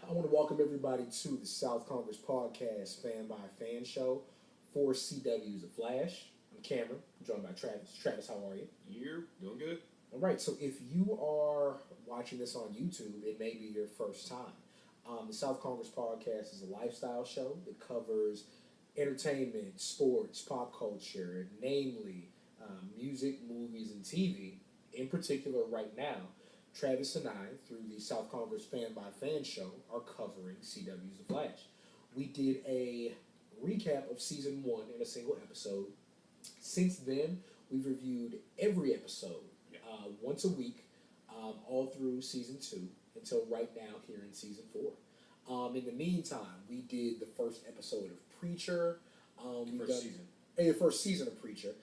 I want to welcome everybody to the South Kongress Podcast Fan by Fan Show for CW's The Flash. I'm Cameron, I'm joined by Travis. Travis, how are you? You're doing good. All right, so if you are watching this on YouTube, it may be your first time. The South Kongress Podcast is a lifestyle show that covers entertainment, sports, pop culture, namely music, movies, and TV. In particular, right now, Travis and I, through the South Kongress Fan by Fan Show, are covering CW's The Flash. We did a recap of Season 1 in a single episode. Since then, we've reviewed every episode once a week, all through Season 2, until right now here in Season 4. In the meantime, we did the first episode of Preacher. First season of Preacher.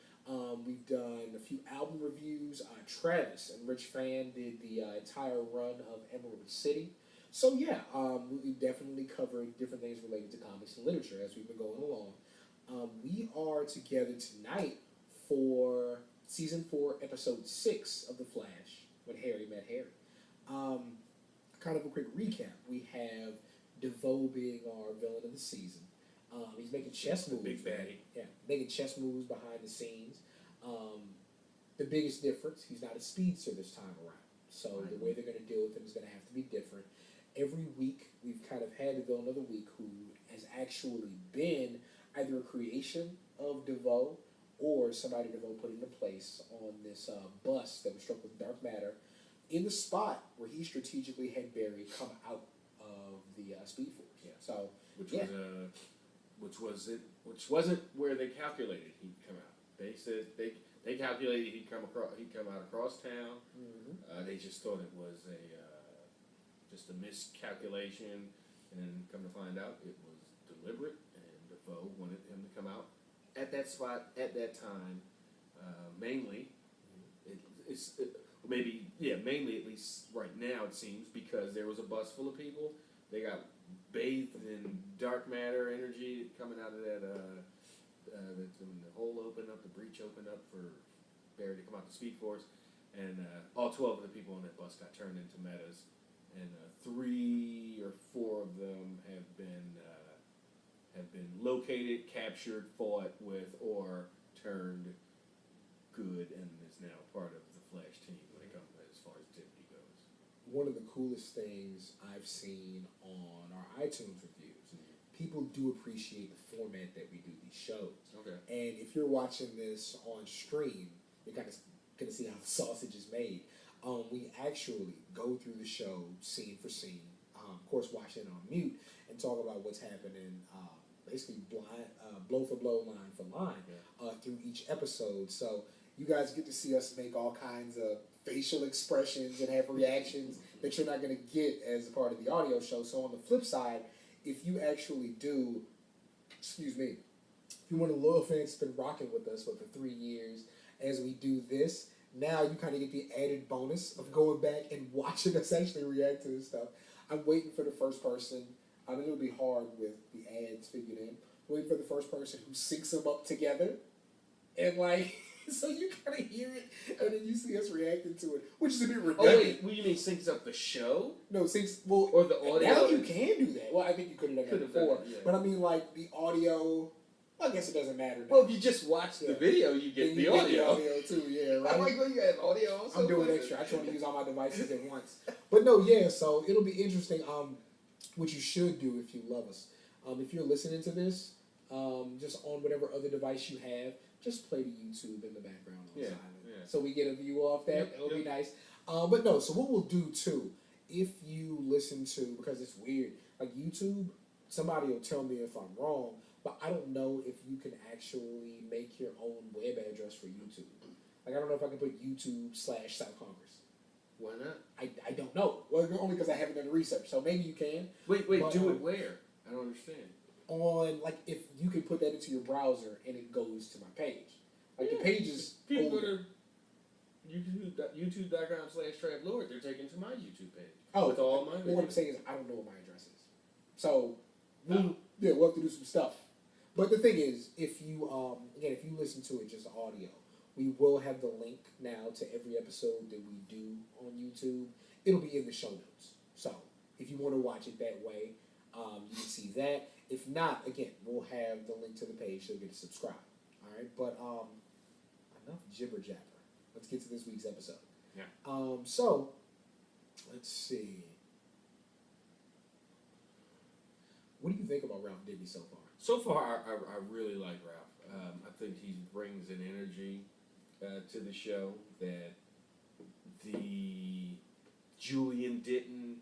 We've done a few album reviews. Travis and Rich Fan did the entire run of Emerald City. So yeah, we definitely covered different things related to comics and literature as we've been going along. We are together tonight for Season 4, Episode 6 of The Flash, When Harry Met Harry. Kind of a quick recap. We have DeVoe being our villain of the season. He's making chess moves. Big baddie. Yeah, making chess moves behind the scenes. The biggest difference, he's not a speedster this time around. So the way they're going to deal with him is going to have to be different. Every week, we've kind of had the villain of the week who has actually been either a creation of DeVoe or somebody DeVoe put into place on this bus that was struck with dark matter in the spot where he strategically had Barry come out of the Speed Force. Yeah. So, which wasn't where they calculated he'd come out. They said they calculated he'd come out across town. Mm-hmm. They just thought it was just a miscalculation, and come to find out it was deliberate. And DeVoe wanted him to come out at that spot at that time, mainly. Mainly at least right now it seems because there was a bus full of people. They got bathed in dark matter energy coming out of that. When the hole opened up, the breach opened up for Barry to come out the Speed Force, and all 12 of the people on that bus got turned into metas, and 3 or 4 of them have been located, captured, fought with, or turned good, and is now part of the Flash team when it comes as far as Dibny goes. One of the coolest things I've seen on our iTunes reviews, people do appreciate the format that we do these shows. Okay. And if you're watching this on stream, you're kind of going to see how the sausage is made. We actually go through the show scene for scene, of course watch it on mute, and talk about what's happening basically blow for blow, line for line through each episode. So you guys get to see us make all kinds of facial expressions and have reactions that you're not going to get as a part of the audio show. So on the flip side, if you actually do, if you're one of the loyal fans that's been rocking with us for 3 years as we do this, now you kind of get the added bonus of going back and watching us actually react to this stuff. I'm waiting for the first person. I mean, it'll be hard with the ads figured in. Waiting for the first person who syncs them up together. And so you kind of hear it, and then you see us reacting to it, which is a bit redundant. Oh wait, what, you mean syncs up the show? No, or the audio. Now you can do that. Well, I think you could have done that before. Yeah. But I mean, the audio. Well, I guess it doesn't matter now. Well, if you just watch the video, you get the audio. Get the audio too, yeah, right? I'm like, well, you have audio also. I'm doing extra. I try to use all my devices at once. But no, yeah. So it'll be interesting. What you should do if you love us, if you're listening to this, just on whatever other device you have, just play the YouTube in the background on silent. Yeah. So we get a view off that. It'll be nice. But no, so what we'll do too, if you listen to, because it's weird, YouTube, somebody will tell me if I'm wrong, but I don't know if you can actually make your own web address for YouTube. I don't know if I can put YouTube/South Kongress. Why not? I don't know. Well, only because I haven't done the research. So maybe you can. Wait, do it where? I don't understand. On, if you can put that into your browser and it goes to my page. The page is people go to youtube.com/TravLord. They're taken to my YouTube page. Oh, with all my videos. What I'm saying is I don't know what my address is. So, we'll have to do some stuff. But the thing is, if you listen to it just audio, we will have the link now to every episode that we do on YouTube. It'll be in the show notes. So, if you want to watch it that way, you can see that. If not, again, we'll have the link to the page so you get to subscribe. All right, but enough jibber jabber. Let's get to this week's episode. Yeah. So let's see. What do you think about Ralph Dibny so far? So far, I really like Ralph. I think he brings an energy to the show that the Julian didn't.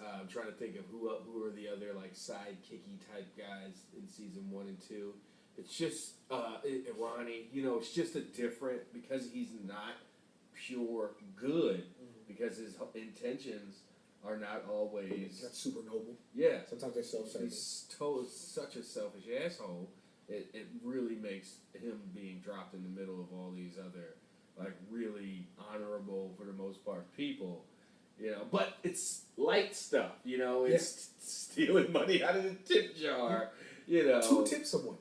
I'm trying to think of who are the other like sidekicky type guys in season 1 and 2. It's just Ronnie. You know, it's just a different because he's not pure good because his intentions are not always. That's super noble. Yeah. Sometimes they're self-serving. He's such a selfish asshole. It really makes him being dropped in the middle of all these other like really honorable for the most part people. You know, but it's light stuff, you know, it's stealing money out of the tip jar, you know. To tip someone.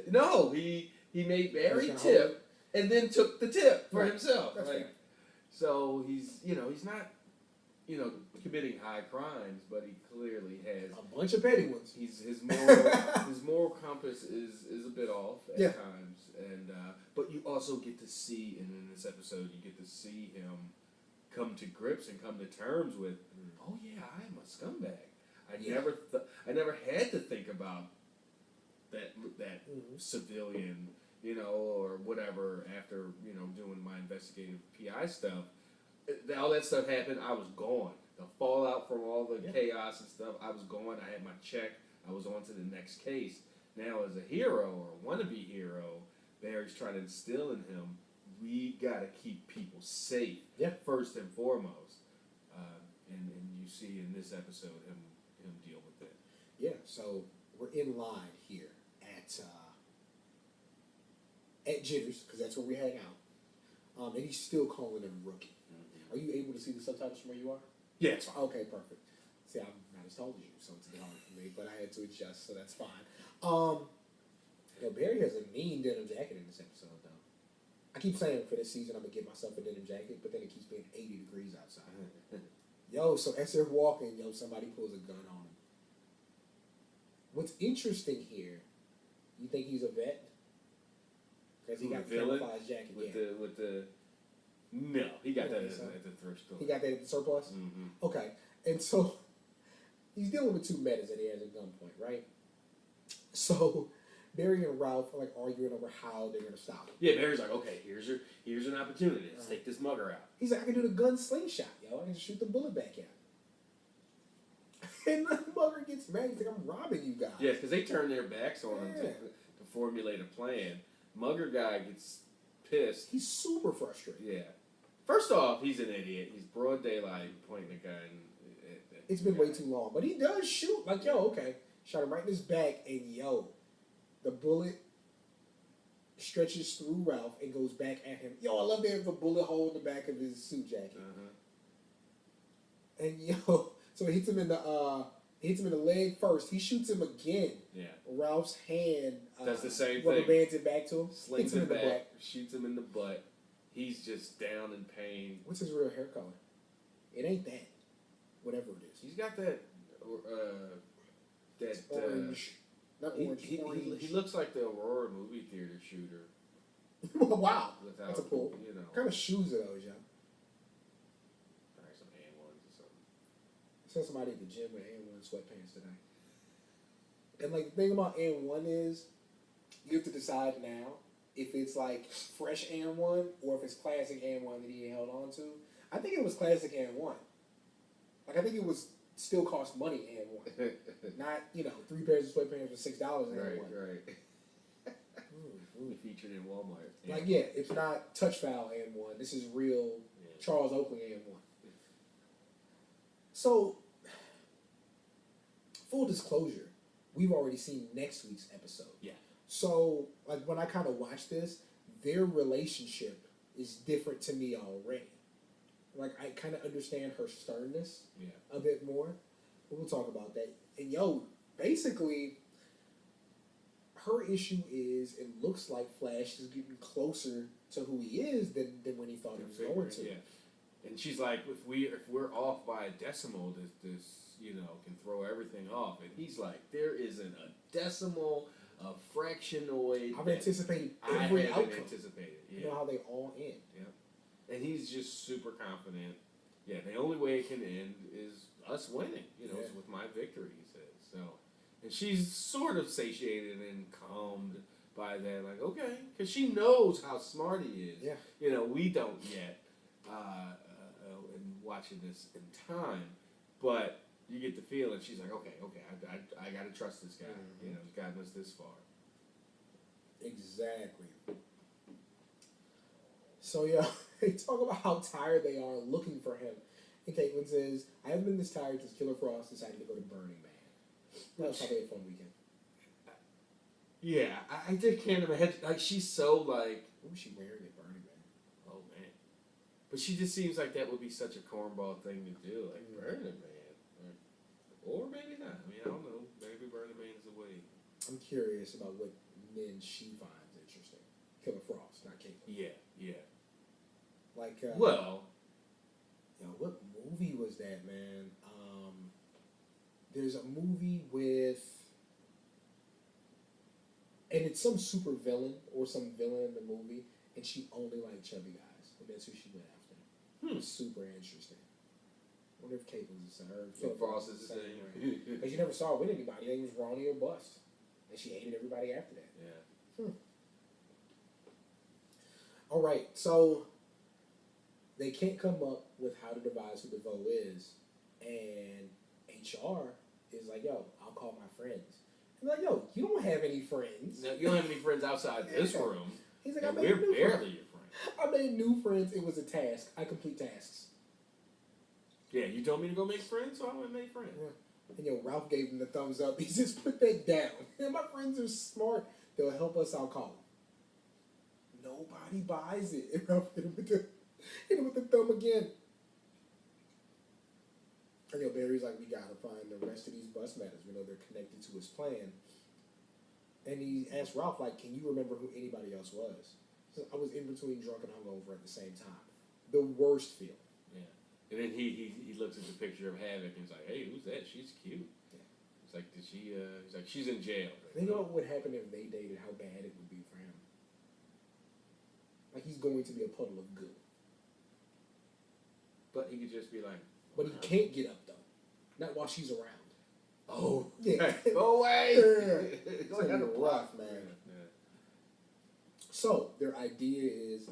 No, he made Barry tip and then took the tip for himself. That's fair. So he's not, committing high crimes, but he clearly has a bunch of petty ones. His moral compass is a bit off at times, and but you also get to see, and in this episode, you get to see him come to grips and come to terms with, oh yeah, I am a scumbag. I never had to think about that civilian, or whatever after doing my investigative PI stuff. All that stuff happened. I was gone. The fallout from all the chaos and stuff. I was gone. I had my check. I was on to the next case. Now, as a hero or wannabe hero, Barry's trying to instill in him. We gotta keep people safe, first and foremost, and you see in this episode him deal with it. Yeah, so we're in line here at Jitters because that's where we hang out, and he's still calling him rookie. Are you able to see the subtitles from where you are? Yeah, it's fine. Okay, perfect. See, I'm not as tall as you, so it's a bit hard for me, but I had to adjust, so that's fine. Barry has a mean denim jacket in this episode, though. I keep saying for this season I'm going to get myself a denim jacket, but then it keeps being 80 degrees outside. So as they're walking, somebody pulls a gun on him. What's interesting here, you think he's a vet? Because he got the camouflage jacket. With the no, he got that at the thrift store. He got that at the surplus? Mm-hmm. Okay. And so he's dealing with two metas that he has at gunpoint, right? So Barry and Ralph are like arguing over how they're gonna stop him. Yeah, Barry's like, okay, here's an opportunity. Let's take this mugger out. He's like, I can do the gun slingshot, I can just shoot the bullet back at him. And the mugger gets mad. He's like, I'm robbing you guys. Yeah, because they turn their backs on him to formulate a plan. Mugger guy gets pissed. He's super frustrated. Yeah. First off, he's an idiot. He's broad daylight pointing a gun. It's been way too long, but he does shoot. Like, okay, shot him right in his back, and the bullet stretches through Ralph and goes back at him. I love that the bullet hole in the back of his suit jacket. And so it hits him in the leg first. He shoots him again. Yeah. Ralph's hand does the same rubber thing. bands it back to him. Slings him back, shoots him in the butt. He's just down in pain. What's his real hair color? It ain't that. Whatever it is. He's got that orange. Not orange. He looks like the Aurora movie theater shooter. Wow. Without, that's a pull. What kind of shoes are those, John? Probably some A1s or something. I saw somebody at the gym with A1 sweatpants today. And the thing about A1 is, you have to decide now if it's fresh A1 or if it's classic A1 that he held on to. I think it was classic A1. I think it was still cost money A1. Not, 3 pairs of sweatpants for $6 A1. Right. Featured in Walmart. It's not touch foul A1. This is real Charles Oakley A1. So, full disclosure, we've already seen next week's episode. Yeah. So, when I kind of watch this, their relationship is different to me already. I kind of understand her sternness a bit more. But we'll talk about that. And, basically, her issue is it looks like Flash is getting closer to who he is than when he thought he was going to. Yeah. And she's like, if we're off by a decimal, this can throw everything off. And he's like, there isn't a decimal, a fractionoid. I've anticipated I every haven't outcome. anticipated. Yeah. You know how they all end. Yeah. And he's just super confident. Yeah, the only way it can end is us winning. It's with my victory, he says. So, and she's sort of satiated and calmed by that. Like, okay, because she knows how smart he is. Yeah. We don't yet. And watching this in time, but you get the feeling she's like, okay, I got to trust this guy. Mm-hmm. He's gotten us this far. Exactly. So yeah, they talk about how tired they are looking for him, and Caitlin says, "I haven't been this tired since Killer Frost decided to go to Burning Man." That was probably a fun weekend. Yeah, I just can't imagine. Like, she's so like, what was she wearing at Burning Man? Oh man, but she just seems like that would be such a cornball thing to do, like Burning Man, or maybe not. I mean, I don't know. Maybe Burning Man's the way. I'm curious about what men she finds interesting. Killer Frost, not Caitlin. Yeah. Like, well, what movie was that, man? There's a movie with, and it's some super villain or some villain in the movie, and she only liked chubby guys, and that's who she went after. It was super interesting. I wonder if Caitlin's the same. Killer Frost is the same. Because you never saw her with anybody. They was Ronnie or bust, and she hated everybody after that. Yeah. All right, so they can't come up with how to devise who DeVoe is, and HR is like, yo, I'll call my friends. And like, yo, you don't have any friends. No, you don't have any friends outside this room. He's like, we're barely your friends. I made new friends. It was a task. I complete tasks. Yeah, you told me to go make friends, so I went and made friends. Yeah. And Ralph gave him the thumbs up. He says, put that down. And my friends are smart. They'll help us. I'll call them. Nobody buys it. And Ralph hit him with the thumb again. And Barry's like, we gotta find the rest of these bus matters. We know they're connected to his plan. And he asked Ralph, like, can you remember who anybody else was? He said, I was in between drunk and hungover at the same time. The worst feeling. Yeah. And then he looks at the picture of Havoc and he's like, hey, who's that? She's cute. Yeah. He's like, he's like, she's in jail. Think about what would happen if they dated, how bad it would be for him. Like, he's going to be a puddle of goo. But he could just be like... But he can't get up, though. Not while she's around. Oh. Yeah. Go away! It's like rough, man. Yeah. So, their idea is,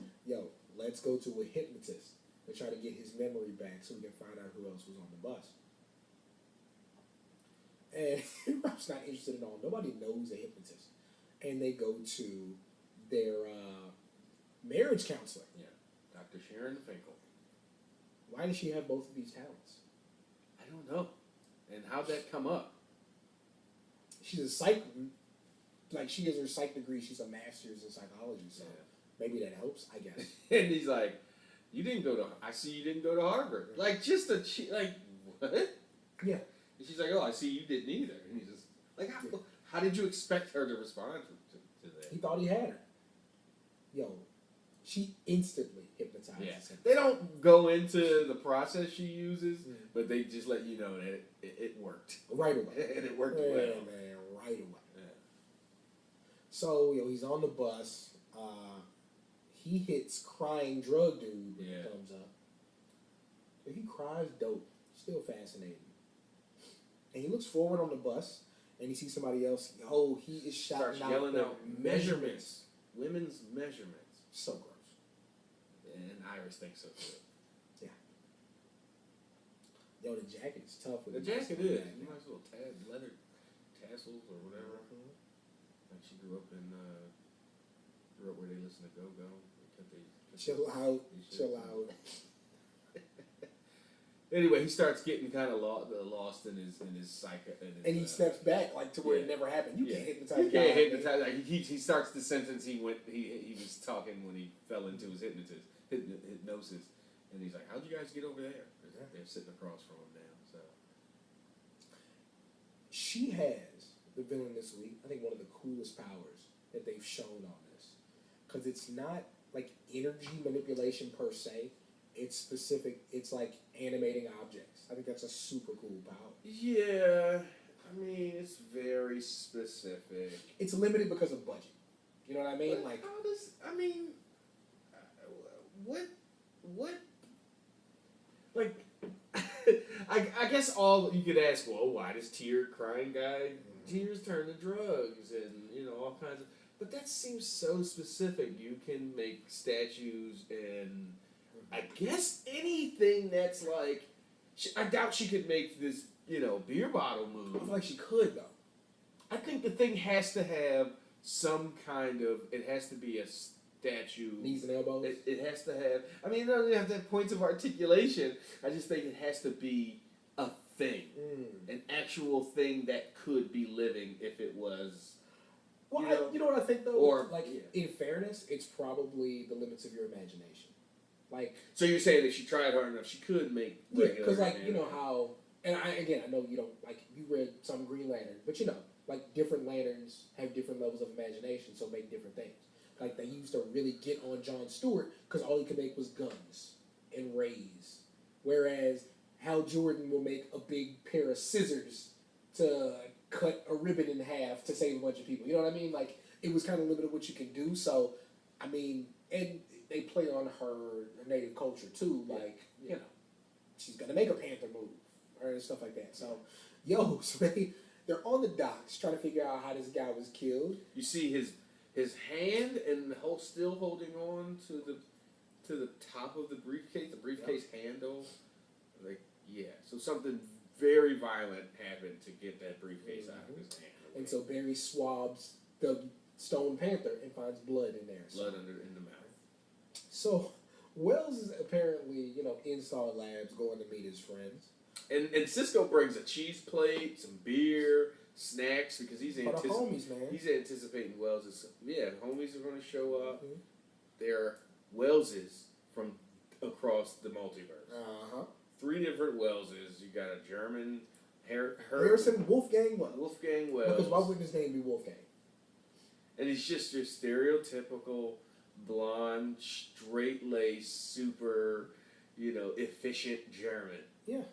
let's go to a hypnotist and try to get his memory back so we can find out who else was on the bus. And Ralph's not interested at all. Nobody knows a hypnotist. And they go to their marriage counselor. Yeah. Dr. Sharon Finkel. Why does she have both of these talents? I don't know. And how'd that come up? She's a psych, like she has her psych degree. She's a master's in psychology, so maybe that helps, I guess. And he's like, I see you didn't go to Harvard. Like, just like, what? Yeah. And she's like, oh, I see you didn't either. And he's just, like, how did you expect her to respond to that? He thought he had her. She instantly hypnotizes him. They don't go into the process she uses, but they just let you know that it worked. Right away. And it worked well. Man, right away. Yeah. So, he's on the bus. He hits crying drug dude when he comes up. If he cries, dope. Still fascinating. And he looks forward on the bus, and he sees somebody else. He is shouting Starts yelling out out measurements. Women's measurements. So gross. And Iris thinks so too. Yeah. The jacket is tough. The jacket is. Nice little leather tassels or whatever. Like she grew up where they listen to Go-Go. Chill out. Anyway, he starts getting kind of lost in his psyche. And he steps back to where it never happened. You can't hypnotize. You can't hypnotize. Like, he starts the sentence he was talking when he fell into his hypnosis, and he's like, "How'd you guys get over there?" They're sitting across from him now. So she has the villain this week. I think one of the coolest powers that they've shown on this, because it's not like energy manipulation per se. It's specific. It's like animating objects. I think that's a super cool power. Yeah, I mean it's very specific. It's limited because of budget. You know what I mean? But like, how does what like I guess all you could ask, well, why does crying guy tears turn to drugs and all kinds of, but that seems so specific. You can make statues and I guess anything that's like, I doubt she could make this beer bottle move. I feel like she could though. I think the thing has to have some kind of, it has to be a statue. Knees and elbows. It has to have, I mean, it doesn't have to have points of articulation. I just think it has to be a thing. An actual thing that could be living if it was. Well, you know what I think though? Or, in fairness, it's probably the limits of your imagination. Like, so you're saying if she tried hard enough, she could make regular. Because you know how, and I know you don't you read some Green Lantern, but different lanterns have different levels of imagination, so make different things. Like they used to really get on Jon Stewart because all he could make was guns and rays, whereas Hal Jordan will make a big pair of scissors to cut a ribbon in half to save a bunch of people. You know what I mean? Like it was kind of limited what you can do. So I mean, and they play on her native culture too. Like she's gonna make a panther move or stuff like that. So so they're on the docks trying to figure out how this guy was killed. You see his hand and still holding on to the top of the briefcase handle. So something very violent happened to get that briefcase out of his hand. And so Barry swabs the Stone Panther and finds blood in there. Blood in the mouth. So Wells is apparently, in Star Labs going to meet his friends. And Cisco brings a cheese plate, some beer, snacks, because he's homies, man. He's anticipating Wells's. Yeah, homies are going to show up. Mm-hmm. They're Wellses from across the multiverse. 3 different Wellses. You got a German Harrison Wolfgang Wells. Wolfgang Wells. Because why wouldn't his name be Wolfgang? And he's just your stereotypical blonde, straight-laced, super, efficient German. Yeah.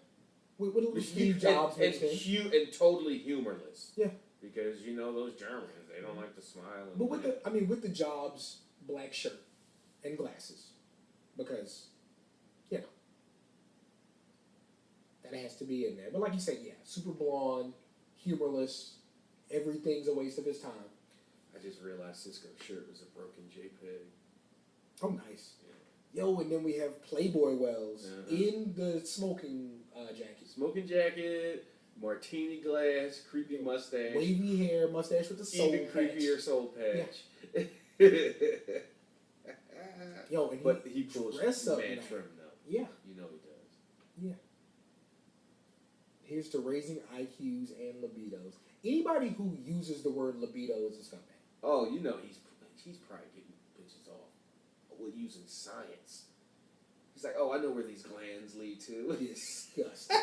With a little Steve Jobs and totally humorless. Yeah. Because those Germans, they don't like to smile. But with the Jobs black shirt and glasses, because that has to be in there. But like you said, super blonde, humorless, everything's a waste of his time. I just realized Cisco's shirt was a broken JPEG. Oh, nice. Yeah. And then we have Playboy Wells in the smoking jacket. Smoking jacket, martini glass, creepy mustache. Wavy hair, mustache with the soul patch. Even creepier soul patch. Yeah. And he pulls man trim though. Yeah. You know he does. Yeah. Here's to raising IQs and libidos. Anybody who uses the word libido is a scumbag. Oh, he's probably getting bitches off with using science. He's like, oh, I know where these glands lead to. Disgusting.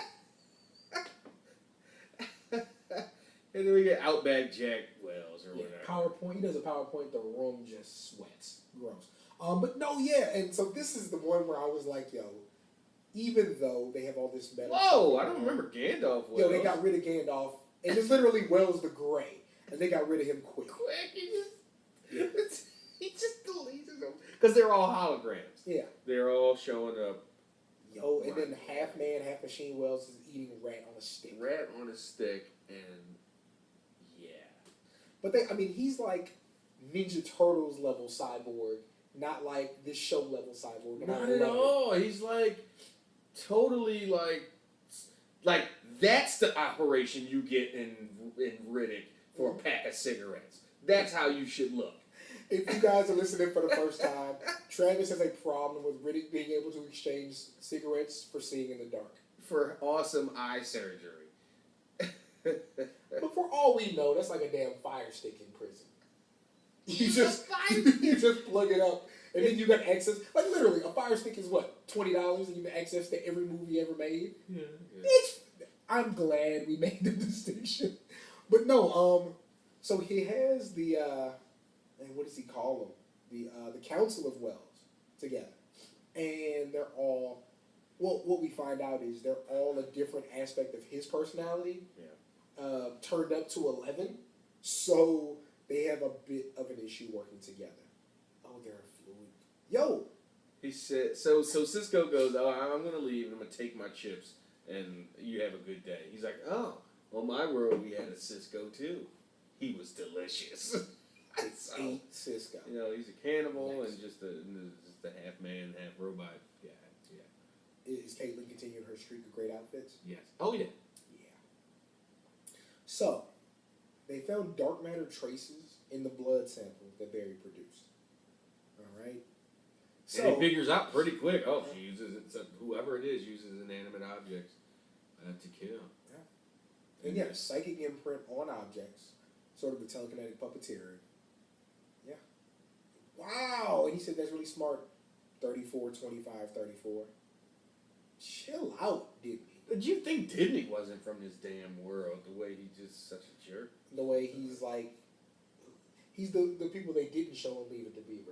And then we get Outback Jack Wells or whatever. PowerPoint. He does a PowerPoint. The room just sweats. Gross. But no, and so this is the one where I was like, even though they have all this metal. Whoa, I don't remember Gandalf Wells. They got rid of Gandalf. And it's literally Wells the Gray. And they got rid of him quick. He just deleted them. Because they're all holograms. Yeah. They're all showing up. And then half man, half machine Wells is eating rat on a stick. Rat on a stick, and But he's like Ninja Turtles level cyborg, not like this show level cyborg. Not at all. He's like totally like that's the operation you get in Riddick for a pack of cigarettes. That's how you should look. If you guys are listening for the first time, Travis has a problem with Riddick being able to exchange cigarettes for seeing in the dark. For awesome eye surgery. But for all we know, that's like a damn fire stick in prison. You just plug it up, and then you got access. Like literally, a fire stick is what, $20, and you have access to every movie ever made. Yeah. I'm glad we made the distinction. But no, so he has the, and what does he call them? The Council of Wells together. and they're all. Well, what we find out is they're all a different aspect of his personality. Yeah. Turned up to 11, so they have a bit of an issue working together. Oh, they're fluid. Yo, He said, so Cisco goes, oh, I'm going to leave and I'm going to take my chips and you have a good day. He's like, oh, on my world we had a Cisco too. He was delicious. it's ate Cisco. You know, he's a cannibal Yes. and just a half man, half robot guy. Yeah. Is Caitlyn continuing her streak of great outfits? Yes. Oh, yeah. Yeah. So, they found dark matter traces in the blood sample that Barry produced. All right. So And he figures out pretty quick, oh, she uses it, whoever it is uses inanimate objects to kill. Yeah. And yeah, psychic imprint on objects, sort of the telekinetic puppeteering. Yeah. Wow. And he said that's really smart. 34, 25, 34. Chill out, Dibny. But you think Dibny wasn't from this damn world, the way he's just such a jerk? The way he's like, he's the people they didn't show him Leave It to Beaver.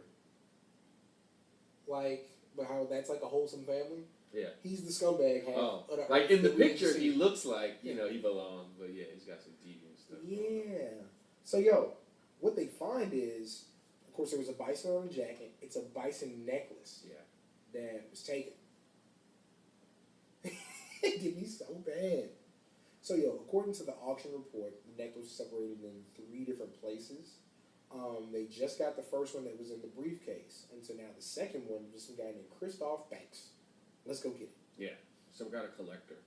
Like, but how that's like a wholesome family. Yeah. He's the scumbag half. Oh, of the like earth in the that we didn't picture, see. he looks like, you know, he belongs, but yeah, he's got some deviant stuff. Yeah. So, yo, what they find is, of course, there was a bison on the jacket. It's a bison necklace Yeah. that was taken. It did me so bad. So, yo, according to the auction report, the necklace was separated in 3 different places. They just got the first one that was in the briefcase. And so now the second one was some guy named Christoph Banks. Let's go get it. Yeah. Some kind of collector.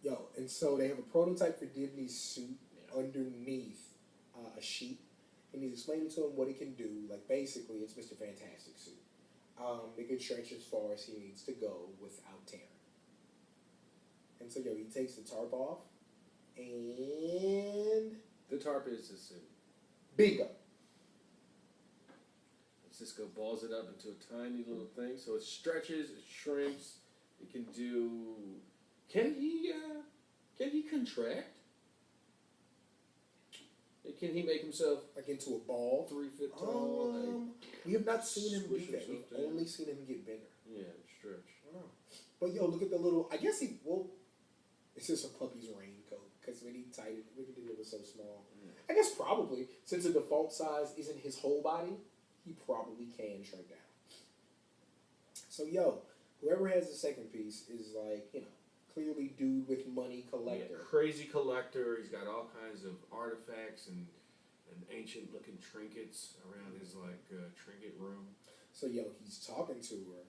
Yo, and so they have a prototype for Dibny's suit Yeah. underneath a sheet. And he's explaining to him what it can do. Like, basically, it's Mr. Fantastic suit. It can stretch as far as he needs to go without tearing. And so, yo, he takes the tarp off. And The tarp is his suit. bingo. Cisco balls it up into a tiny little thing, so it stretches, it shrinks, it can do... Can he contract? Can he make himself Like into a ball. 3 foot tall? We have not seen him do Squish that. himself We've down. only seen him get bigger. Yeah, stretch. I don't know. But yo, look at the little. I guess he. Well, it's just a puppy's raincoat because when he tightened, it was so small. I guess probably since the default size isn't his whole body, he probably can shrink down. So yo, whoever has the second piece is like clearly dude with money collector. Yeah, crazy collector. He's got all kinds of artifacts and ancient looking trinkets around his trinket room. So yo, he's talking to her,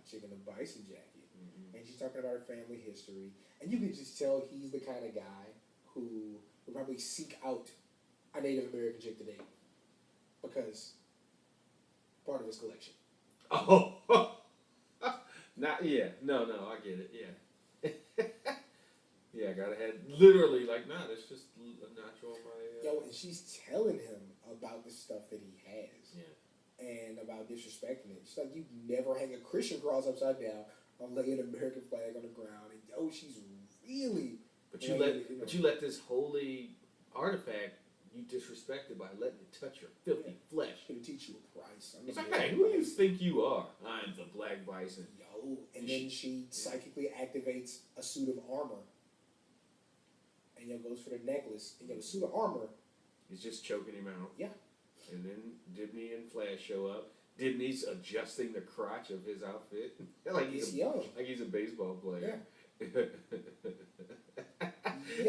chick in the bison jacket, and she's talking about her family history, and you can just tell he's the kind of guy who would probably seek out a Native American chick to date because part of his collection. Oh, not yeah. No, I get it. Yeah, yeah. I gotta have literally like that's just a natural. Yo, and she's telling him about the stuff that he has. Yeah. And about disrespecting it. She's like, you never hang a Christian cross upside down or lay an American flag on the ground. And yo, she's really. But you let this holy artifact you disrespected by letting it touch your filthy flesh. Gonna teach you a price. It's like, hey, who do you think you are? I'm the Black Bison. Yo, and then she psychically activates a suit of armor. And yo goes for the necklace. And yo, the suit of armor. He's just choking him out. Yeah. And then Dibny and Flash show up. Dibny's adjusting the crotch of his outfit. like He's young. Like he's a baseball player. Yeah.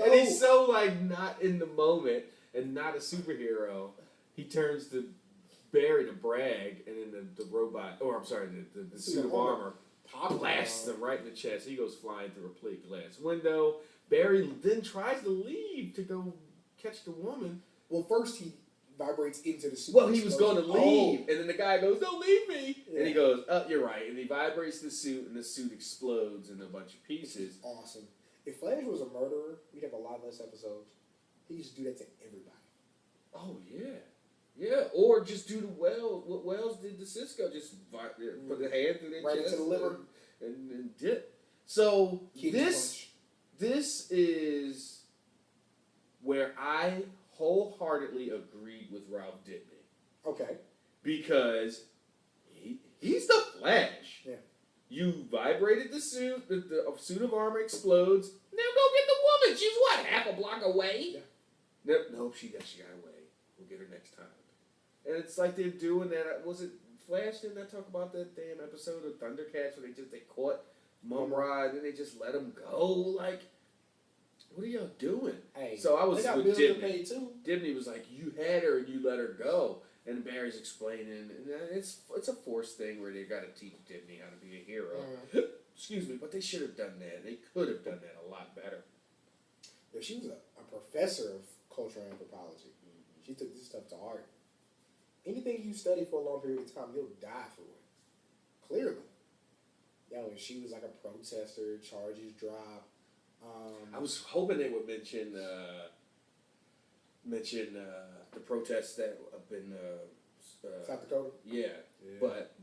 And he's so not in the moment and not a superhero. He turns to Barry to brag, and then the robot, or I'm sorry, the suit of armor blasts him right in the chest. He goes flying through a plate glass window. Barry then tries to leave to go catch the woman. Well, first he vibrates into the suit. Well, he was going to leave, and then the guy goes, "Don't leave me!" Yeah. And he goes, "Oh, you're right." And he vibrates the suit, and the suit explodes in a bunch of pieces. Awesome. If Flash was a murderer, we'd have a lot less episodes. He used to do that to everybody. Oh yeah, or just do what Wells did to Cisco, just put the hand through their Right chest into the liver and dip. So Kidney punch. this is where I wholeheartedly agreed with Ralph Dibny. Okay. Because he's the Flash. Yeah. You vibrated the suit, the suit of armor explodes. Now go get the woman. She's what, half a block away? Yeah. Nope, she got away. We'll get her next time. And it's like they're doing that. Was it Flash? Didn't I talk about that damn episode of Thundercats where they caught Mumra and then they just let him go? Like, what are y'all doing? Hey, so I was they got with bills to Dibny. pay too. Dibny was like, "You had her and you let her go." And Barry's explaining, and it's a forced thing where they got to teach Dibny how to be a hero. Excuse me, but they should have done that. They could have done that a lot better. Yeah, she was a professor of cultural anthropology. Mm-hmm. She took this stuff to heart. Anything you study for a long period of time, you'll die for it. Clearly. Yo, and she was like a protester, charges drop. I was hoping they would mention the protests that have been South Dakota? Yeah. But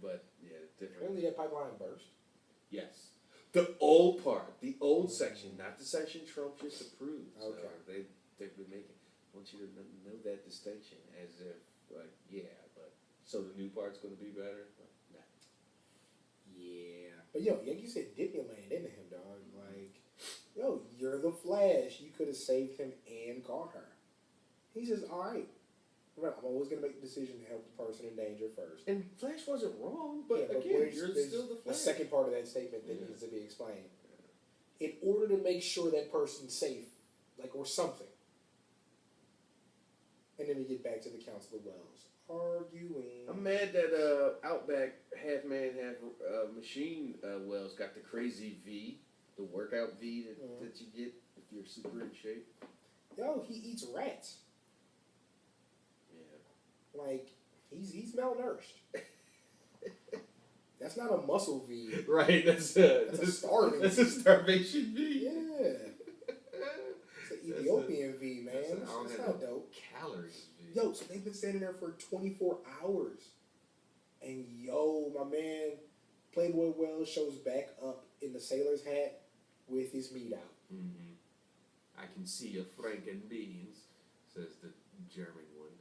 different. Apparently that pipeline burst. Yes. The old part, the old section, not the section Trump just approved. Okay. So they've been making. I want you to know that distinction as if, like, but so the new part's going to be better? Nah. Yeah. But yo, like you said, Dibny land into him, dog. Like, yo, you're the Flash. You could have saved him and caught her. He says, all right. I'm always going to make the decision to help the person in danger first. And Flash wasn't wrong, but yeah, again, you're still the Flash. The second part of that statement that needs to be explained. In order to make sure that person's safe, like, or something. And then we get back to the Council of Wells. Arguing. I'm mad that Outback half man, half machine Wells got the crazy V, the workout V that you get if you're super in shape. Yo, he eats rats. Yeah. Like, he's malnourished. That's not a muscle V. Right, that's a starving That's V. a starvation V. Yeah. It's an Ethiopian V, man. That's not dope. Calories V. Yo, so they've been standing there for 24 hours. And yo, my man, Playboy Wells shows back up in the sailor's hat with his meat out. Mm-hmm. I can see a Frankenbeans, says the German one.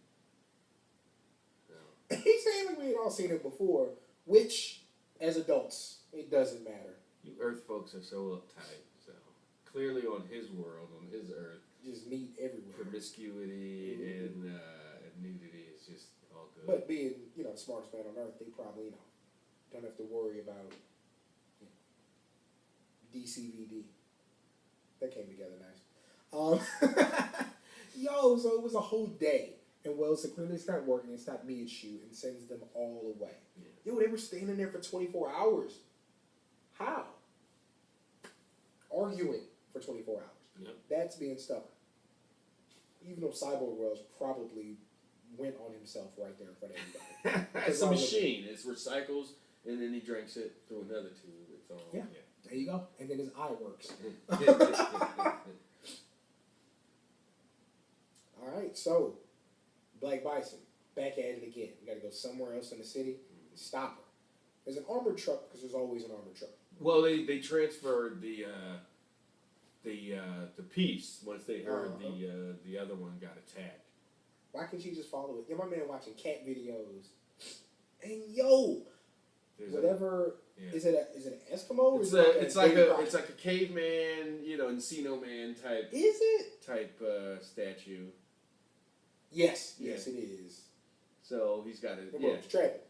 So. He's saying like we had all seen it before, which, as adults, it doesn't matter. You Earth folks are so uptight, so clearly on his world, on his Earth, just meat everywhere. promiscuity and nudity is just all good. But being, the smartest man on Earth, they probably, don't have to worry about DCVD. That came together nice. Yo, so it was a whole day. And Wells said, clearly it's not working, it's not me, it's you, and sends them all away. Yeah. Yo, they were standing there for 24 hours. How? Arguing for 24 hours. Yep. That's being stubborn. Even though Cyborg Wells probably went on himself right there in front of everybody. It's a machine. It recycles, and then he drinks it through another tube. It's all, yeah. There you go. And then his eye works. All right, so Black Bison, back at it again. We got to go somewhere else in the city and stop her. There's an armored truck because there's always an armored truck. Well, they transferred the piece once they heard the other one got attacked. Why can't she just follow it? Yeah, my man watching cat videos, and yo, whatever. Is it an Eskimo? Or it's like a caveman, Encino Man type. Is it type statue? Yes, it is. So he's got it. Trapping.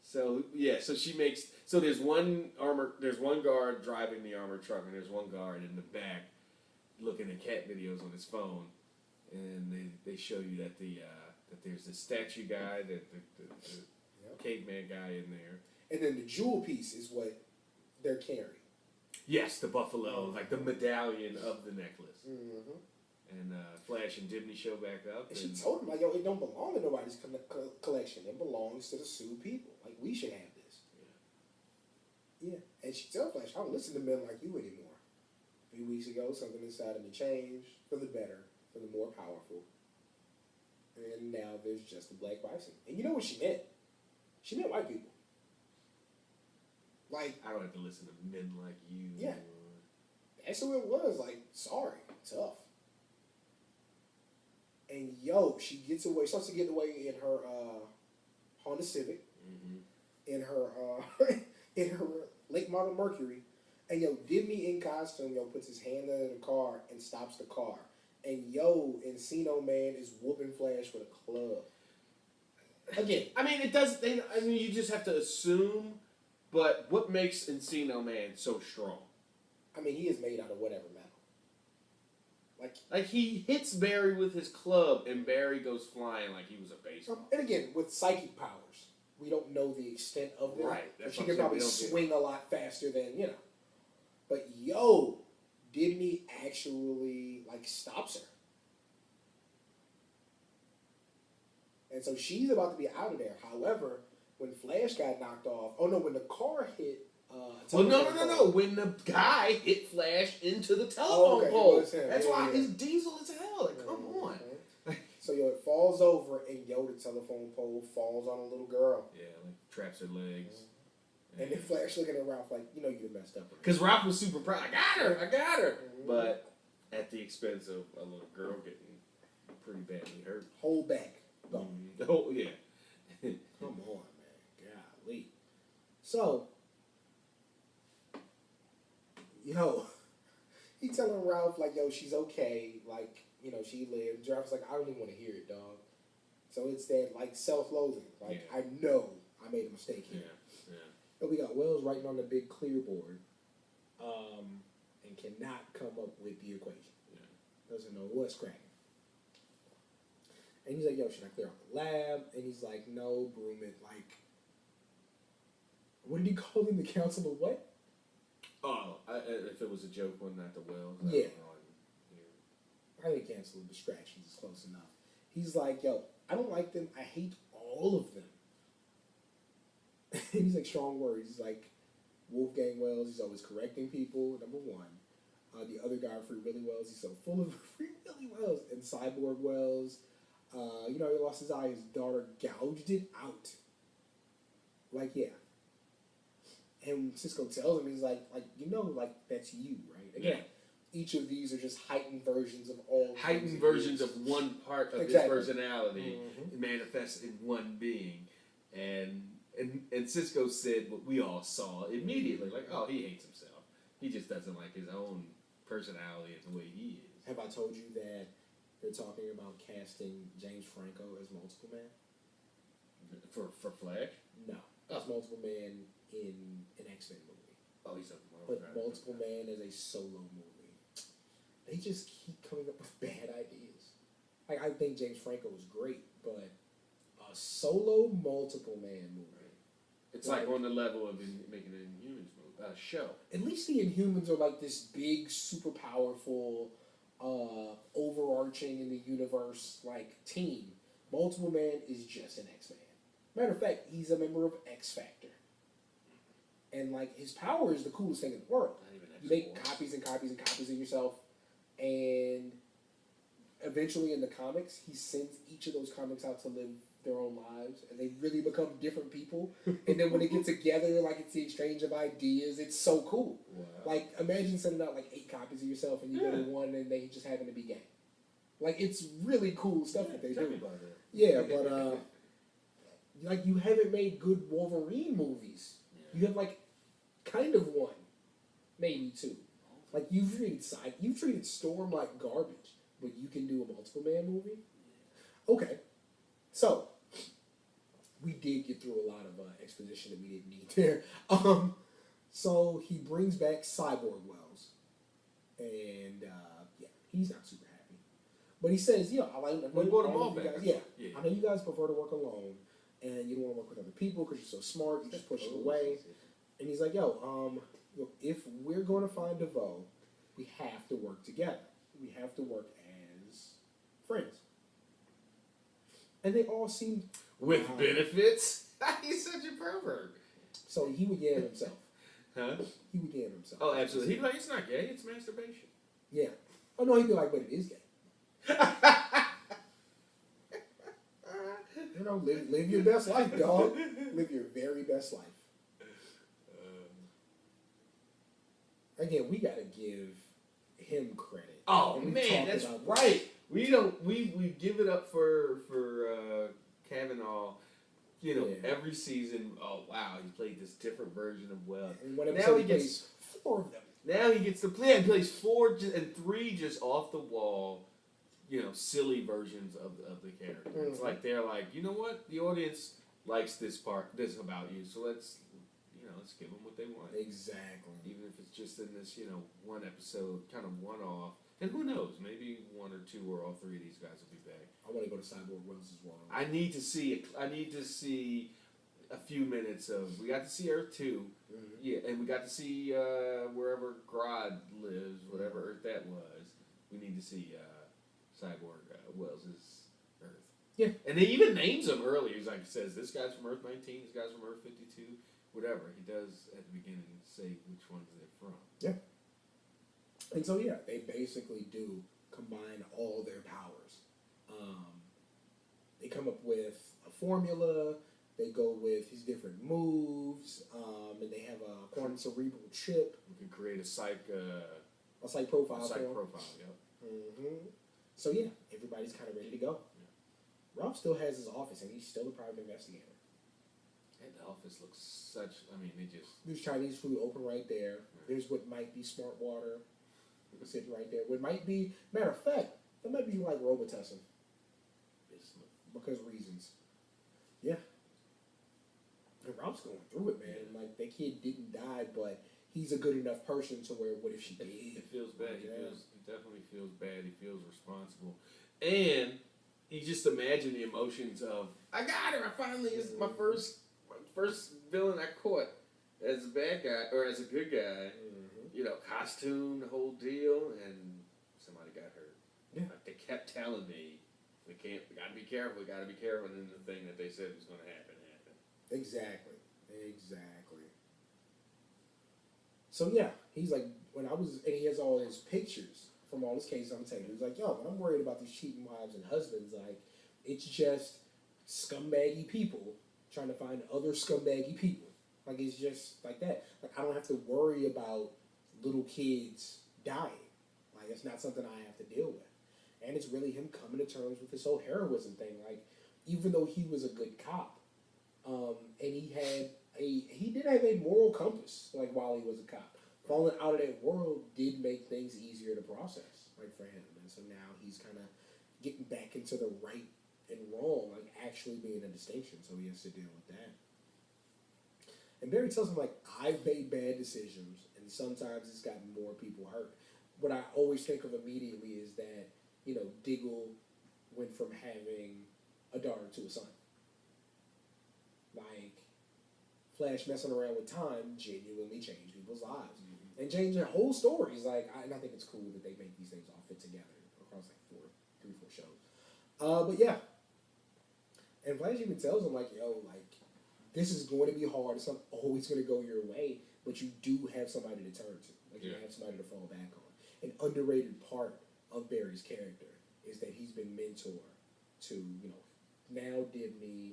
So so she makes there's one guard driving the armored truck, and there's one guard in the back looking at cat videos on his phone, and they show you that that there's the statue guy, the caveman guy in there. And then the jewel piece is what they're carrying. Yes, the buffalo, like the medallion of the necklace. Mm-hmm. And Flash and Dibny show back up. And she told him, like, yo, it don't belong to nobody's collection. It belongs to the Sioux people. Like, we should have this. Yeah. And she tells Flash, I don't listen to men like you anymore. A few weeks ago, something inside of me changed for the better, for the more powerful. And now there's just the Black Bison. And you know what she meant? She meant white people. Like, I don't have to listen to men like you. Yeah. That's who it was. Like, sorry. Tough. And yo, she gets away, starts to get away in her Honda Civic Mm-hmm. in her in her late model Mercury, and Dibny in costume puts his hand under the car and stops the car, and Encino Man is whooping Flash with a club. Again, I mean, it does. I mean, you just have to assume. But what makes Encino Man so strong? I mean, he is made out of whatever metal. Like he hits Barry with his club, and Barry goes flying like he was a baseball. And again, with psychic powers, we don't know the extent of them. Right. But she can probably swing a lot faster than But Dibny actually stops her. And so she's about to be out of there. However, when Flash got knocked off, when the car hit. No. When the guy hit Flash into the telephone pole. That's why his diesel is hell. Like, come on. So it falls over, and the telephone pole falls on a little girl. Yeah, traps her legs. Mm-hmm. And then Flash looking at Ralph like, you messed up. Because Ralph was super proud. I got her. Mm-hmm. But at the expense of a little girl getting pretty badly hurt. Hold back. Go. Mm-hmm. Oh yeah. Come on, man. Golly. So. He telling Ralph she's okay, she lived. Ralph's like, I don't even want to hear it, dog. So it's that self-loathing. I know I made a mistake here. Yeah. And we got Wells writing on the big clear board, and cannot come up with the equation. Yeah. Doesn't know what's cracking. And he's like, should I clear out the lab? And he's like, no, broom it. What did he call him? The council of what? Oh, if it was a joke, wasn't that the Wells? Yeah. I think cancel distractions is close enough. He's like, I don't like them. I hate all of them. And he's strong words. He's like, Wolfgang Wells, he's always correcting people, number one. The other guy, Free Willy Wells, he's so full of Free Willy Wells. And Cyborg Wells, he lost his eye. His daughter gouged it out. Yeah. And Cisco tells him, he's like, that's you, right? Again, each of these are just heightened versions of all. Heightened versions of one part of his personality manifested in one being. And Cisco said what we all saw immediately, he hates himself. He just doesn't like his own personality and the way he is. Have I told you that they're talking about casting James Franco as Multiple Man? For Flash? No. As Multiple Man in an X-Men movie. Oh, he's a But Multiple Man is a solo movie. They just keep coming up with bad ideas. I think James Franco was great, but a solo Multiple Man movie. It's on the level of making an Inhumans movie, show. At least the Inhumans are this big, super powerful, overarching in the universe team. Multiple Man is just an X-Man. Matter of fact, he's a member of X Factor. And his power is the coolest thing in the world. You make copies and copies and copies of yourself, and eventually in the comics, he sends each of those comics out to live their own lives, and they really become different people. And then when they get together, it's the exchange of ideas. It's so cool. Wow. Imagine sending out 8 copies of yourself, and you go to one, and they just happen to be gay. It's really cool stuff that they do. About that. Yeah, but you haven't made good Wolverine movies. Yeah. You have kind of one, maybe 2. You've treated Storm like garbage, but you can do a Multiple Man movie. Okay, so we did get through a lot of exposition that we didn't need there. So he brings back Cyborg Wells, and he's not super happy, but he says, I like. We brought them all back. I know you guys prefer to work alone, and you don't want to work with other people because you're so smart. You just push it away. And he's like, if we're going to find DeVoe, we have to work together. We have to work as friends. And they all seem... With benefits? He's such a pervert. So he would yam himself. Huh? He would yam himself. Oh, absolutely. He'd be like, it's not gay, it's masturbation. Yeah. Oh, no, he'd be like, but it is gay. Live your best life, dog. Live your very best life. Again, we gotta give him credit. Oh man, that's right. We give it up for Kavanaugh. every season, oh wow, he played this different version of Wells. And one episode he plays 4 of them. Now he gets to play. He plays 4 and 3 just off the wall, silly versions of the character. Mm-hmm. It's like they're like, you know what, the audience likes this about you, so let's give them what they want. Exactly. Even if it's just in this, one episode, kind of one-off. And who knows, maybe 1 or 2 or all 3 of these guys will be back. I want to go to Cyborg Wells as well. I need to see a few minutes of. We got to see Earth 2. Mm-hmm. Yeah, and we got to see wherever Grodd lives, whatever Earth that was. We need to see Cyborg Wells' Earth. Yeah. And he even names them earlier. He's like, says, this guy's from Earth 19, this guy's from Earth 52, whatever. He does at the beginning say which ones they're from. Yeah. And so, yeah, they basically do combine all their powers. They come up with a formula. They go with his different moves, and they have a quantum cerebral chip. We can create a psych profile. A psych profile, yeah. Mm-hmm. So yeah, everybody's kind of ready to go. Yeah. Rob still has his office, and he's still a private investigator. And the office looks such. They just. There's Chinese food open right there. Right. There's what might be smart water sitting right there. What might be, matter of fact, that might be like Robitussin. Because reasons. Yeah. And Rob's going through it, man. Yeah. Like, that kid didn't die, but he's a good enough person to where, what if she did? It feels bad. He definitely feels bad. He feels responsible. And you just imagine the emotions of, I got her! I finally, this is my first villain I caught as a bad guy, or as a good guy. Mm-hmm. Costume, the whole deal, and somebody got hurt. Yeah. Like, they kept telling me, we gotta be careful, and then the thing that they said was gonna happen happened. Exactly. So yeah, he's like, and he has all his pictures from all his cases on the table. He's like, yo, when I'm worried about these cheating wives and husbands, like, it's just scumbaggy people trying to find other scumbaggy people. Like, it's just like that. Like, I don't have to worry about little kids dying. Like, it's not something I have to deal with. And it's really him coming to terms with this whole heroism thing. Like, even though he was a good cop, and he did have a moral compass, like, while he was a cop. Falling out of that world did make things easier to process, like, for him. And so now he's kind of getting back into the right and wrong, like, actually being a distinction. So he has to deal with that. And Barry tells him, like, I've made bad decisions, and sometimes it's gotten more people hurt. What I always think of immediately is that, Diggle went from having a daughter to a son. Like, Flash messing around with time genuinely changed people's lives. Mm-hmm. And changed their whole stories. Like, and I think it's cool that they make these things all fit together across, like, 3, 4 shows. But yeah. And Flash even tells him, like, yo, like, this is going to be hard. It's not always going to go your way, but you do have somebody to turn to. Like, you have somebody to fall back on. An underrated part of Barry's character is that he's been mentor to, now Dibny,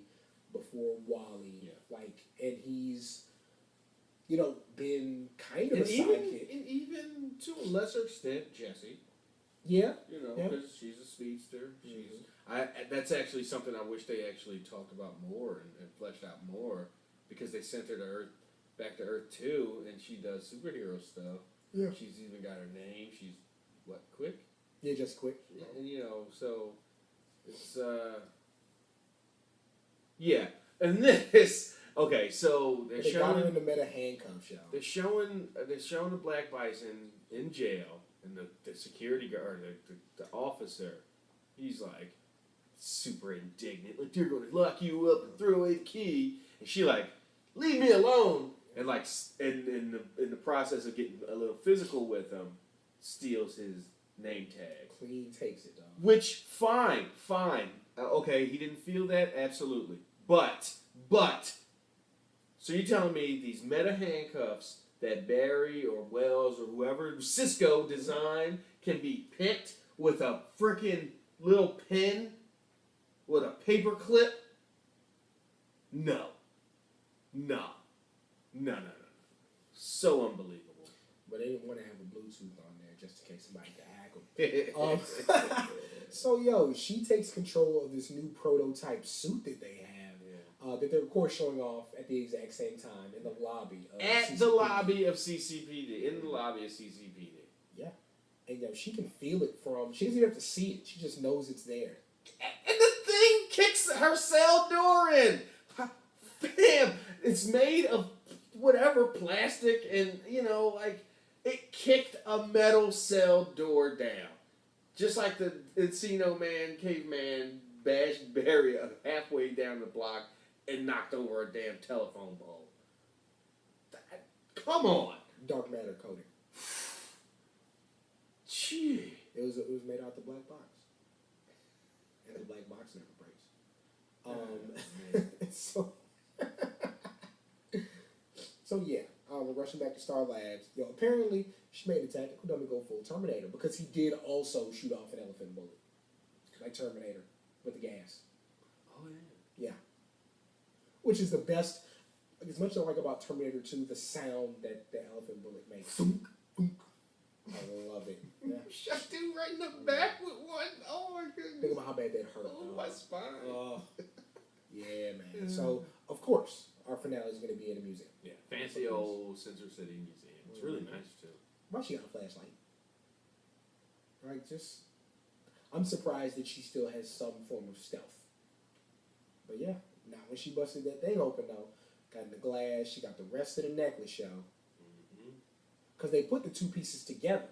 before Wally, like, and he's, been kind of a sidekick. And even to a lesser extent, Jessie. Yeah. Because she's a speedster. That's actually something I wish they actually talked about more and fleshed out more, because they sent her back to Earth 2, and she does superhero stuff. Yeah. She's even got her name. She's, Quick? Yeah, just Quick. And, so it's, yeah. And this, okay, so they got her in the meta handcuff show. They're showing the Black Bison in jail, and the security guard, the officer, he's like super indignant, like, they're going to lock you up and throw away the key, and she like, leave me alone, and like, in the process of getting a little physical with him, steals his name tag. Clean takes it, though. Which, fine. Okay, he didn't feel that? Absolutely. But, so you're telling me these meta handcuffs that Barry or Wells or whoever, Cisco designed, can be picked with a freaking little pin with a paper clip? No. So unbelievable. But they didn't want to have a Bluetooth on there just in case somebody could hack them. So, she takes control of this new prototype suit that they have. that they're of course showing off at the exact same time in the lobby of At the lobby of CCPD. In the lobby of CCPD. Yeah. And she can feel it from, she doesn't even have to see it. She just knows it's there. And the thing kicks her cell door in. Bam! It's made of whatever plastic and, it kicked a metal cell door down. Just like the Encino Man, caveman, bashed Barry halfway down the block and knocked over a damn telephone pole. Come on! Dark matter coating. Gee. It was made out the black box. And the black box never breaks. So yeah, we're rushing back to Star Labs. Apparently she made a tactical dummy go full Terminator because he did also shoot off an elephant bullet, like Terminator with the gas. Oh yeah. Yeah. Which is the best. As much as I like about Terminator 2, the sound that the elephant bullet makes. Thunk, thunk. I love it. Yeah. Shot dude right in the back with one. Oh my goodness. Think about how bad that hurt. Oh, my spine. Yeah, man. So, of course, our finale is going to be in a museum. Yeah, fancy old Center City Museum. It's really nice, too. Why she got a flashlight? Right, I'm surprised that she still has some form of stealth. But yeah, now when she busted that thing open, though, got in the glass, she got the rest of the necklace show. Because they put the two pieces together.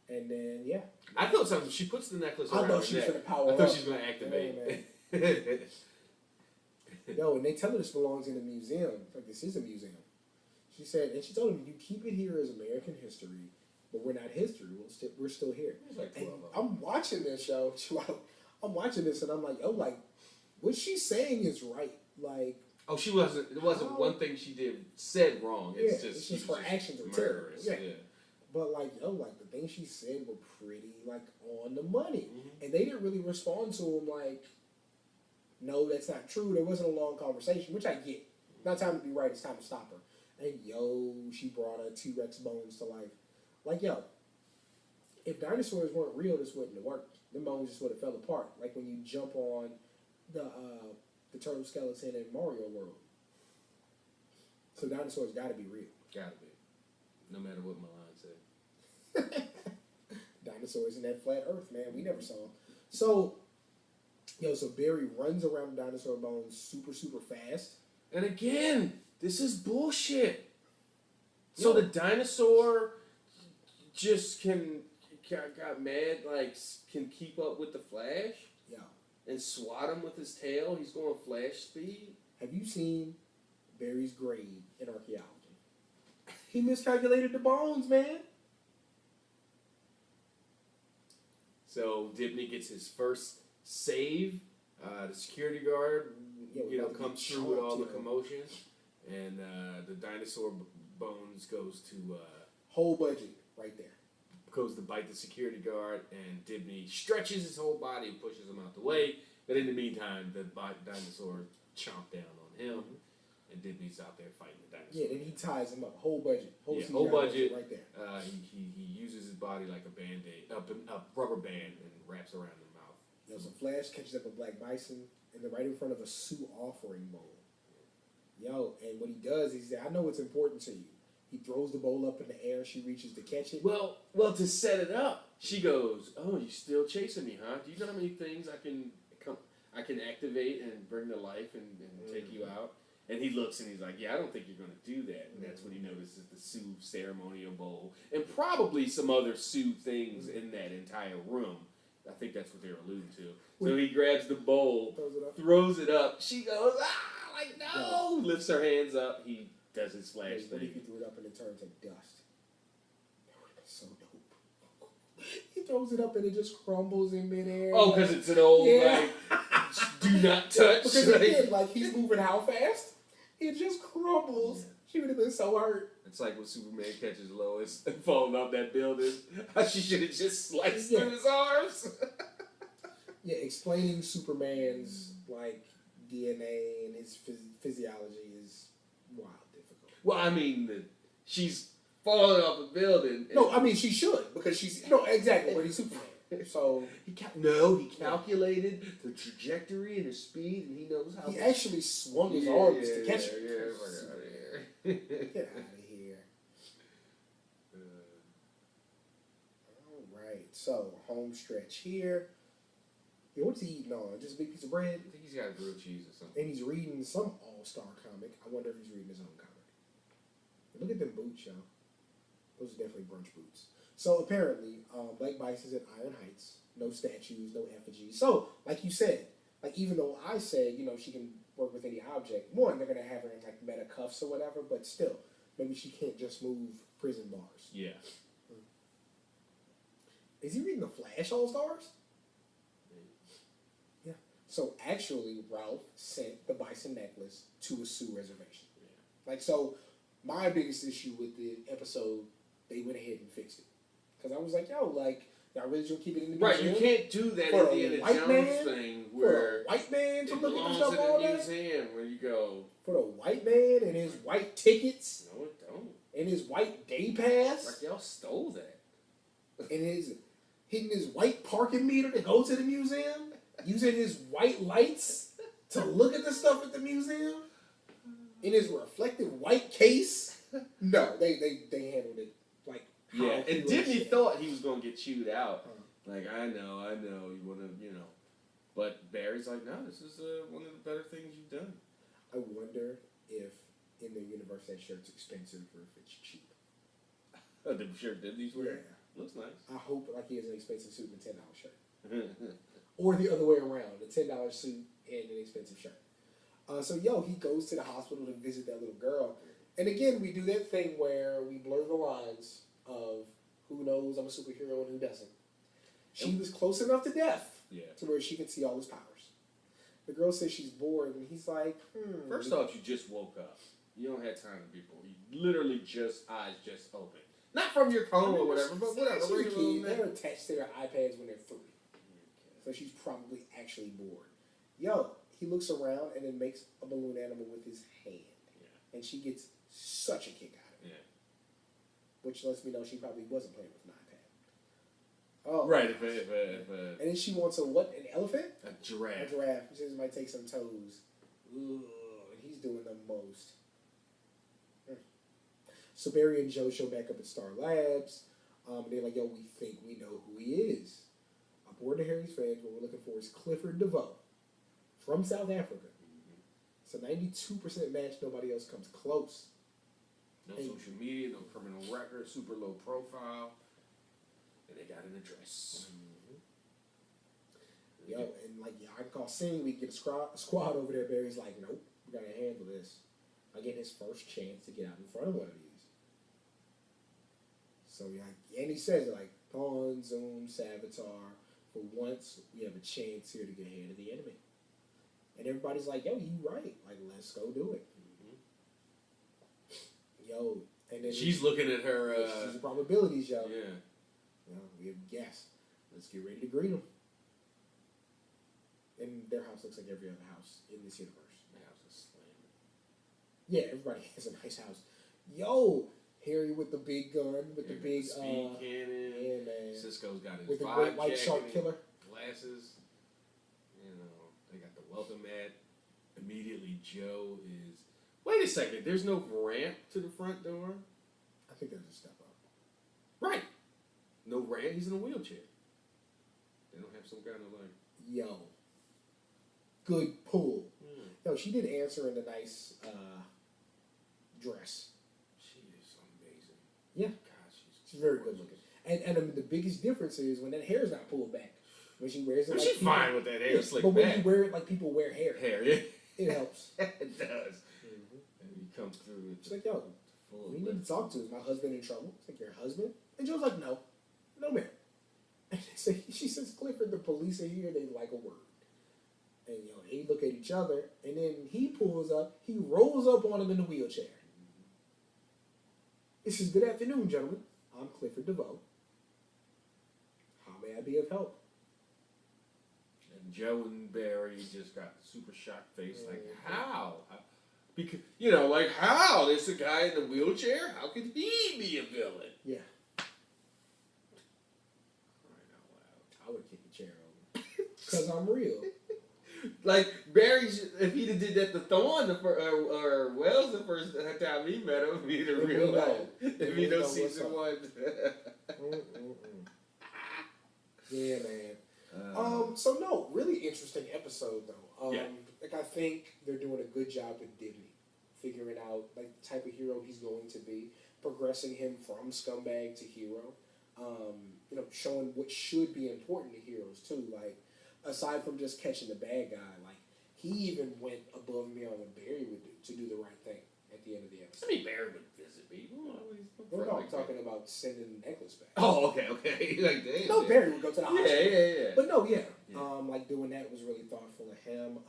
And then, yeah. I thought something. She puts the necklace around her neck. she was going to power I thought up. she was going to activate. Yo, and they tell her this belongs in a museum. Like, this is a museum. She said, and she told him, you keep it here as American history, but we're not history. We're still here. Like and I'm watching this show. I'm watching this, and I'm like, what she's saying is right. Like, oh, she wasn't. It wasn't one thing she said wrong. It's just her actions are murderous. Yeah. But the things she said were pretty on the money, and they didn't really respond to him no, that's not true. There wasn't a long conversation, which I get. Not time to be right. It's time to stop her. And she brought her T-Rex bones to life. If dinosaurs weren't real, this wouldn't have worked. The bones just would have fell apart. Like when you jump on the turtle skeleton in Mario World. So dinosaurs got to be real. Got to be. No matter what Milan said. Dinosaurs in that flat Earth, man. We never saw them. So Barry runs around the dinosaur bones super, super fast. And again, this is bullshit. So the dinosaur just got mad, can keep up with the Flash? Yeah. And swat him with his tail? He's going Flash speed? Have you seen Barry's grade in archaeology? He miscalculated the bones, man. So Dibny gets his first save. The security guard, comes through with all the commotion, and the dinosaur bones goes to whole budget right there. Goes to bite the security guard, and Dibny stretches his whole body and pushes him out the way. But in the meantime, the dinosaur chomped down on him, and Dibny's out there fighting the dinosaur. Yeah, and he ties him up. Whole budget. Whole budget right there. He uses his body like a band-aid, a rubber band, and wraps around the mouth. So Flash catches up a Black Bison, and they're right in front of a Sioux offering bowl. And what he does is, I know what's important to you. He throws the bowl up in the air. She reaches to catch it. Well, to set it up, she goes, "Oh, you still chasing me, huh? Do you know how many things I can activate and bring to life and take you out?" And he looks and he's like, "Yeah, I don't think you're going to do that." And that's when he notices the Sioux ceremonial bowl and probably some other Sioux things in that entire room. I think that's what they're alluding to. So he grabs the bowl, throws it up. She goes, no! Lifts her hands up. He does his Flash thing. What if he threw it up and it turned to dust? That would have been so dope. He throws it up and it just crumbles in midair. Oh, because it's an old, do not touch. Because again, he's moving how fast? It just crumbles. Yeah. She would have been so hurt. It's like when Superman catches Lois and falling off that building. She should have just sliced through his arms. Explaining Superman's DNA and his physiology is wild difficult. Well, I mean, she's falling off a building. No, I mean she should because she's exactly, but he's Superman. So he calculated the trajectory and the speed, and he knows how. He actually swung his arms to catch it. Get out of here. All right, so home stretch here. Yeah, what's he eating on? Just a big piece of bread? I think he's got a grilled cheese or something. And he's reading some all-star comic. I wonder if he's reading his own comic. But look at them boots, y'all. Those are definitely brunch boots. So apparently, Black Bison's at Iron Heights. No statues, no effigies. So, like you said, like even though I said, she can work with any object, one, they're going to have her in like meta cuffs or whatever, but still, maybe she can't just move prison bars. Yeah. Is he reading the Flash All-Stars? Yeah. So actually, Ralph sent the Bison necklace to a Sioux reservation. Yeah. Like, so my biggest issue with the episode, they went ahead and fixed it. Because I was like, yo, like, y'all really should keep it in the museum? Right, you can't do that for Indiana Jones thing where a white man to it look at the belongs stuff in all the day? museum where you go. For the white man and his white tickets No, it don't. and his white day pass Like y'all stole that. and his hitting his white parking meter to go to the museum, using his white lights to look at the stuff at the museum in his reflective white case. No, they handled it like how Yeah, he and was. Dibny thought he was going to get chewed out. Like, I know, you want to, But Barry's like, no, this is one of the better things you've done. I wonder if in the universe that shirt's expensive or if it's cheap. The shirt Dibny's wearing? Yeah. Looks nice. I hope like he has an expensive suit and a $10 shirt. Or the other way around, a $10 suit and an expensive shirt. So he goes to the hospital to visit that little girl. And again, we do that thing where we blur the lines of who knows I'm a superhero and who doesn't. She was close enough to death to where she could see all his powers. The girl says she's bored, and he's like, First off, you just woke up. You don't have time to be bored. You literally eyes just open. Not from your coma or whatever, but whatever. They're attached to their iPads when they're 3. So she's probably actually bored. He looks around and then makes a balloon animal with his hand. Yeah. And she gets such a kick out of it. Yeah. Which lets me know she probably wasn't playing with an iPad. Oh, right. And then she wants an elephant? A giraffe. A giraffe. She says it might take some toes. Ooh, and he's doing the most. So Barry and Joe show back up at Star Labs. They're like, we think we know who he is. Aboard the Harry's fans, what we're looking for is Clifford DeVoe from South Africa. It's a 92% match. Nobody else comes close. No social media, no criminal record, super low profile. And they got an address. And like I call Sing, we get a squad over there. Barry's like, nope, we gotta handle this. I get his first chance to get out in front of one of these. So and he says like, Pawn, Zoom, Savitar. For once, we have a chance here to get ahead of the enemy. And everybody's like, you right. Like, let's go do it. And then she's looking at her. She's the probabilities, Yeah. We have guess. Let's get ready to greet them. And their house looks like every other house in this universe. The house is slammed. Yeah, everybody has a nice house. Harry with the big gun, with the big speed cannon. Yeah, man. Cisco's got his with the vibe great white jacket shark killer. Glasses. They got the welcome mat. Immediately, Joe is. Wait a second. There's no ramp to the front door. I think there's a step up. Right. No ramp. He's in a wheelchair. They don't have some kind of like. Good pull. She did answer in a nice dress. She is amazing. Yeah. God, she's very good looking. And the biggest difference is when that hair's not pulled back. When she wears it, she's fine with that hair slicked back. But when you wear it like people wear hair, yeah. It helps. It does. And he comes through. She's like, we need to talk to. Is my husband in trouble? It's like, your husband? And Joe's like, no, ma'am. And she says, Clifford, the police are here. They like a word. And they look at each other, and then he pulls up. He rolls up on him in the wheelchair. He says, good afternoon, gentlemen. I'm Clifford DeVoe. How may I be of help? And Joe and Barry just got super shocked face, like, how? Because how? There's a guy in the wheelchair. How could he be a villain? Yeah. Crying out loud. I would kick the chair over. Because I'm real. Like, Barry, if he'd have did that to Thorne or Wells the first time he met him, he'd have realized. If he knows season 1. Yeah, man. So, no, really interesting episode, though. Like, I think they're doing a good job with Dibny, figuring out, like, the type of hero he's going to be, progressing him from scumbag to hero, you know, showing what should be important to heroes, too. Like, aside from just catching the bad guy, like, he even went above and beyond what Barry would do to do the right thing at the end of the episode. I mean, Barry would visit people. Well, no, I'm talking about sending the necklace back. Oh, okay. Like, damn. No, Barry would go to the hospital. Yeah. But no, like, doing that was really thoughtful of him.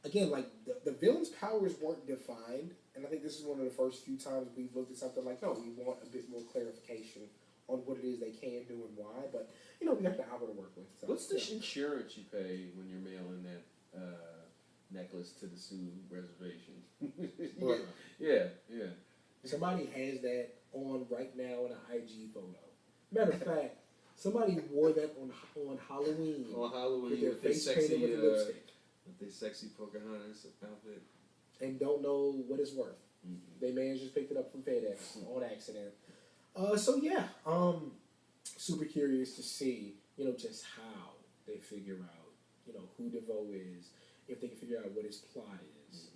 Again, like, the villain's powers weren't defined, and I think this is one of the first few times we've looked at something like, no, we want a bit more clarification on what it is they can do and why, but, you know, we got the hour to work with. So, what's the insurance you pay when you're mailing that necklace to the Sioux reservation? Yeah. Somebody has that on right now in an IG photo. Matter of fact, somebody wore that on Halloween. On Halloween with their face painted with lipstick. With their sexy Pocahontas outfit. And don't know what it's worth. Mm-hmm. They may have just picked it up from FedEx on accident. Super curious to see, you know, just how they figure out, you know, who DeVoe is, if they can figure out what his plot is.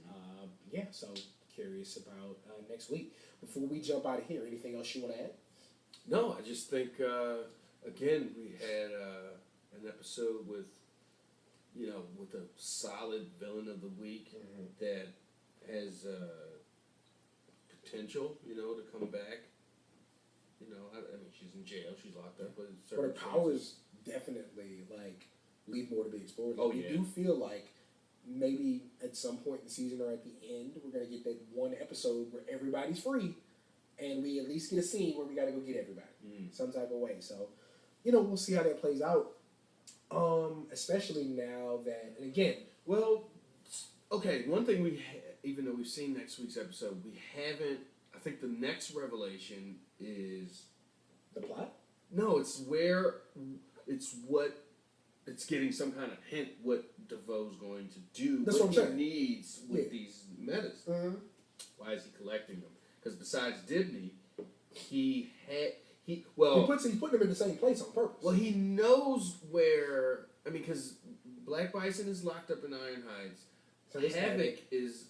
So curious about next week. Before we jump out of here, anything else you want to add? No, I just think, again, we had an episode with a solid villain of the week that has potential, you know, to come back. You know, I mean, she's in jail, she's locked up, but her powers definitely, like, leave more to be explored. Like, you do feel like maybe at some point in the season or at the end, we're going to get that one episode where everybody's free, and we at least get a scene where we got to go get everybody some type of way. So, you know, we'll see how that plays out. Especially now that, and again, well, okay, one thing even though we've seen next week's episode, we haven't, I think the next revelation is... The plot? No, it's getting some kind of hint what DeVoe's going to do. That's what he needs with these metas. Why is he collecting them? Because besides Dibny, he's putting them in the same place on purpose. Well, he knows where. I mean, because Black Bison is locked up in Iron Heights. So Havoc is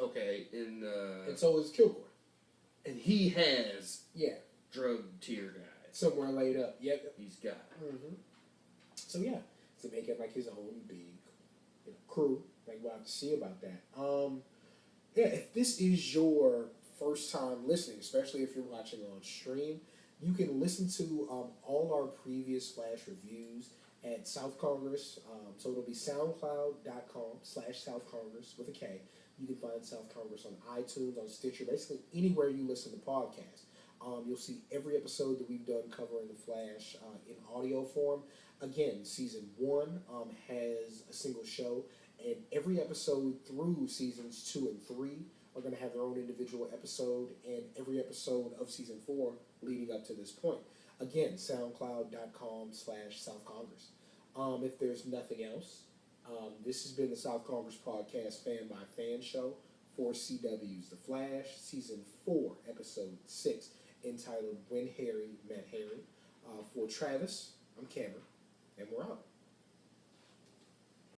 in. And so is Kilgore. And he has drug tier guys somewhere laid up. Yep, he's got. So to make it like his own big, you know, crew. Like, we'll have to see about that. If this is your first time listening, especially if you're watching on stream, you can listen to all our previous Flash reviews at South Kongress. So it'll be soundcloud.com/South Kongress with a K. You can find South Kongress on iTunes, on Stitcher, basically anywhere you listen to podcasts. You'll see every episode that we've done covering the Flash in audio form. Again, season 1 has a single show, and every episode through seasons 2 and 3 are going to have their own individual episode, and every episode of season 4 leading up to this point. Again, soundcloud.com/South Kongress. If there's nothing else, this has been the South Kongress Podcast Fan by Fan Show for CW's The Flash, Season 4, Episode 6, entitled When Harry Met Harry. For Travis, I'm Cameron, and we're out.